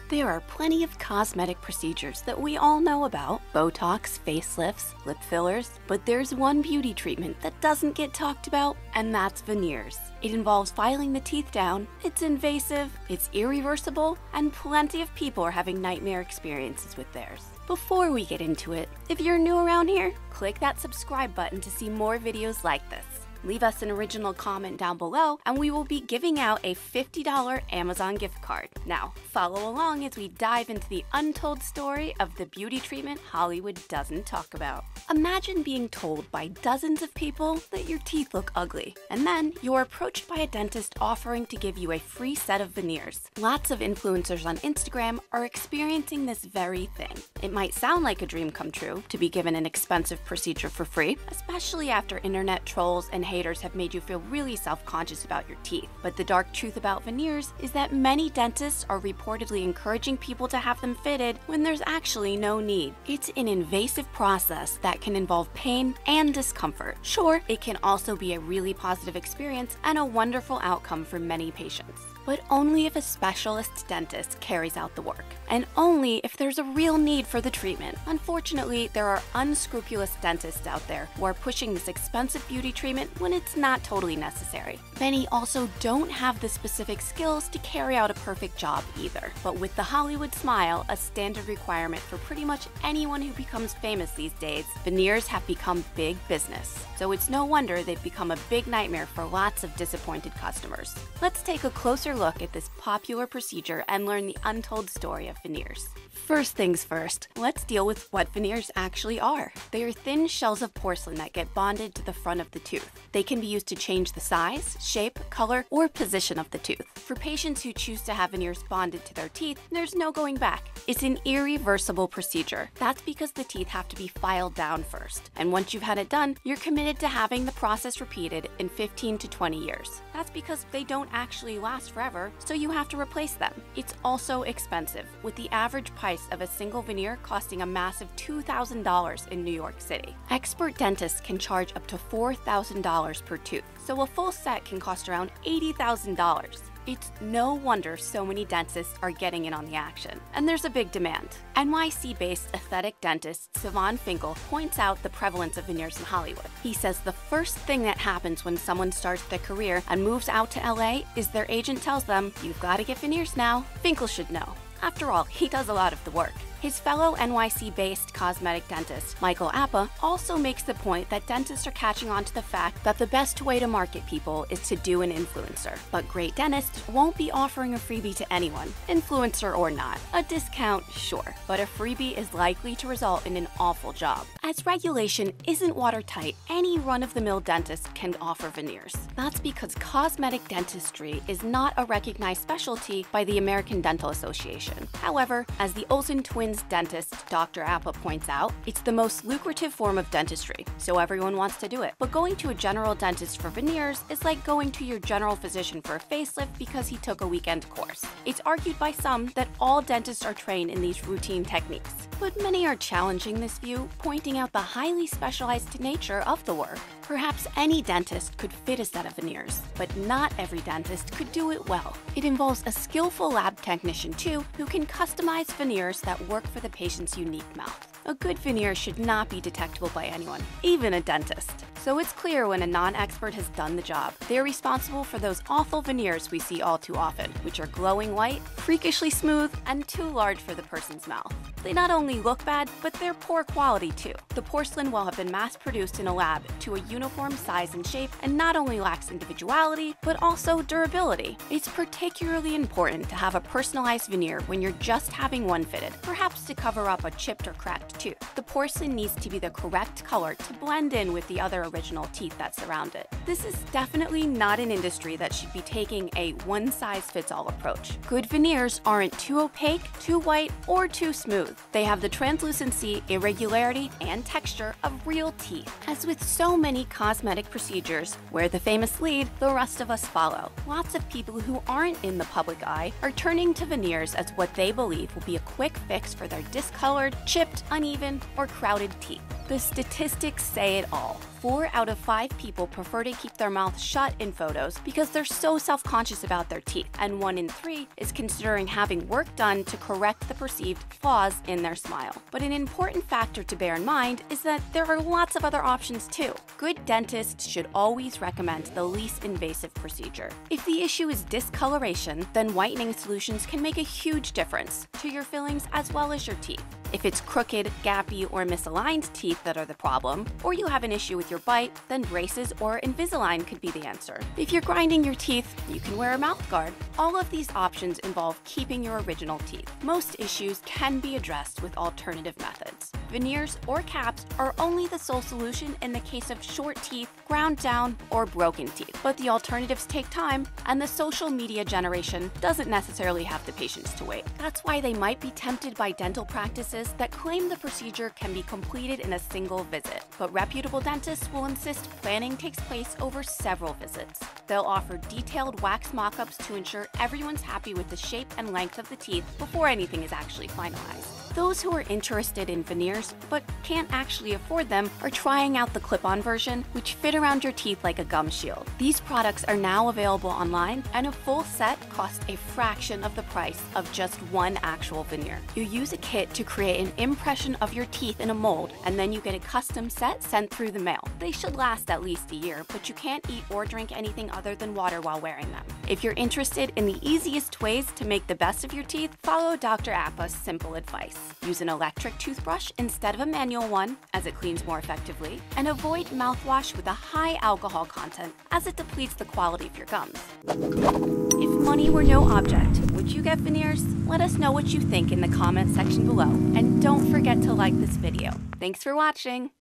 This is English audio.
There are plenty of cosmetic procedures that we all know about: Botox, facelifts, lip fillers, but there's one beauty treatment that doesn't get talked about, and that's veneers. It involves filing the teeth down, it's invasive, it's irreversible, and plenty of people are having nightmare experiences with theirs. Before we get into it, if you're new around here, click that subscribe button to see more videos like this. Leave us an original comment down below, and we will be giving out a $50 Amazon gift card. Now, follow along as we dive into the untold story of the beauty treatment Hollywood doesn't talk about. Imagine being told by dozens of people that your teeth look ugly, and then you're approached by a dentist offering to give you a free set of veneers. Lots of influencers on Instagram are experiencing this very thing. It might sound like a dream come true to be given an expensive procedure for free, especially after internet trolls and haters have made you feel really self-conscious about your teeth. But the dark truth about veneers is that many dentists are reportedly encouraging people to have them fitted when there's actually no need. It's an invasive process that can involve pain and discomfort. Sure, it can also be a really positive experience and a wonderful outcome for many patients, but only if a specialist dentist carries out the work, and only if there's a real need for the treatment. Unfortunately, there are unscrupulous dentists out there who are pushing this expensive beauty treatment when it's not totally necessary. Many also don't have the specific skills to carry out a perfect job either. But with the Hollywood smile a standard requirement for pretty much anyone who becomes famous these days, veneers have become big business. So it's no wonder they've become a big nightmare for lots of disappointed customers. Let's take a closer look at this popular procedure and learn the untold story of veneers. First things first, let's deal with what veneers actually are. They are thin shells of porcelain that get bonded to the front of the tooth. They can be used to change the size, shape, color, or position of the tooth. For patients who choose to have veneers bonded to their teeth, there's no going back. It's an irreversible procedure. That's because the teeth have to be filed down first. And once you've had it done, you're committed to having the process repeated in 15 to 20 years. That's because they don't actually last forever, so you have to replace them. It's also expensive, with the average price of a single veneer costing a massive $2,000 in New York City. Expert dentists can charge up to $4,000 per tooth, so a full set can cost around $80,000. It's no wonder so many dentists are getting in on the action, and there's a big demand. NYC-based aesthetic dentist Sivan Finkel points out the prevalence of veneers in Hollywood. He says the first thing that happens when someone starts their career and moves out to LA is their agent tells them, "You've got to get veneers now." Finkel should know. After all, he does a lot of the work. His fellow NYC-based cosmetic dentist, Michael Appa, also makes the point that dentists are catching on to the fact that the best way to market people is to do an influencer. But great dentists won't be offering a freebie to anyone, influencer or not. A discount, sure, but a freebie is likely to result in an awful job. As regulation isn't watertight, any run-of-the-mill dentist can offer veneers. That's because cosmetic dentistry is not a recognized specialty by the American Dental Association. However, as the Olsen twins dentist Dr. Appa points out, it's the most lucrative form of dentistry, so everyone wants to do it. But going to a general dentist for veneers is like going to your general physician for a facelift because he took a weekend course. It's argued by some that all dentists are trained in these routine techniques, but many are challenging this view, pointing out the highly specialized nature of the work. Perhaps any dentist could fit a set of veneers, but not every dentist could do it well. It involves a skillful lab technician too, who can customize veneers that work for the patient's unique mouth. A good veneer should not be detectable by anyone, even a dentist. So it's clear when a non-expert has done the job. They're responsible for those awful veneers we see all too often, which are glowing white, freakishly smooth, and too large for the person's mouth. They not only look bad, but they're poor quality too. The porcelain will have been mass-produced in a lab to a uniform size and shape, and not only lacks individuality, but also durability. It's particularly important to have a personalized veneer when you're just having one fitted, perhaps to cover up a chipped or cracked tooth. The porcelain needs to be the correct color to blend in with the other original teeth that surround it. This is definitely not an industry that should be taking a one-size-fits-all approach. Good veneers aren't too opaque, too white, or too smooth. They have the translucency, irregularity, and texture of real teeth. As with so many cosmetic procedures, where the famous lead, the rest of us follow. Lots of people who aren't in the public eye are turning to veneers as what they believe will be a quick fix for their discolored, chipped, uneven, or crowded teeth. The statistics say it all. 4 out of 5 people prefer to keep their mouth shut in photos because they're so self-conscious about their teeth, and 1 in 3 is considering having work done to correct the perceived flaws in their smile. But an important factor to bear in mind is that there are lots of other options too. Good dentists should always recommend the least invasive procedure. If the issue is discoloration, then whitening solutions can make a huge difference to your fillings as well as your teeth. If it's crooked, gappy, or misaligned teeth that are the problem, or you have an issue with your bite, then braces or Invisalign could be the answer. If you're grinding your teeth, you can wear a mouth guard. All of these options involve keeping your original teeth. Most issues can be addressed with alternative methods. Veneers or caps are only the sole solution in the case of short teeth, ground down, or broken teeth. But the alternatives take time, and the social media generation doesn't necessarily have the patience to wait. That's why they might be tempted by dental practices that claim the procedure can be completed in a single visit. But reputable dentists will insist planning takes place over several visits. They'll offer detailed wax mock-ups to ensure everyone's happy with the shape and length of the teeth before anything is actually finalized. Those who are interested in veneers but can't actually afford them are trying out the clip-on version, which fit around your teeth like a gum shield. These products are now available online, and a full set costs a fraction of the price of just one actual veneer. You use a kit to create an impression of your teeth in a mold, and then you get a custom set sent through the mail. They should last at least a year, but you can't eat or drink anything other than water while wearing them. If you're interested in the easiest ways to make the best of your teeth, follow Dr. Appa's simple advice. Use an electric toothbrush instead of a manual one, as it cleans more effectively, and avoid mouthwash with a high alcohol content, as it depletes the quality of your gums. If money were no object, would you get veneers? Let us know what you think in the comment section below, and don't forget to like this video. Thanks for watching!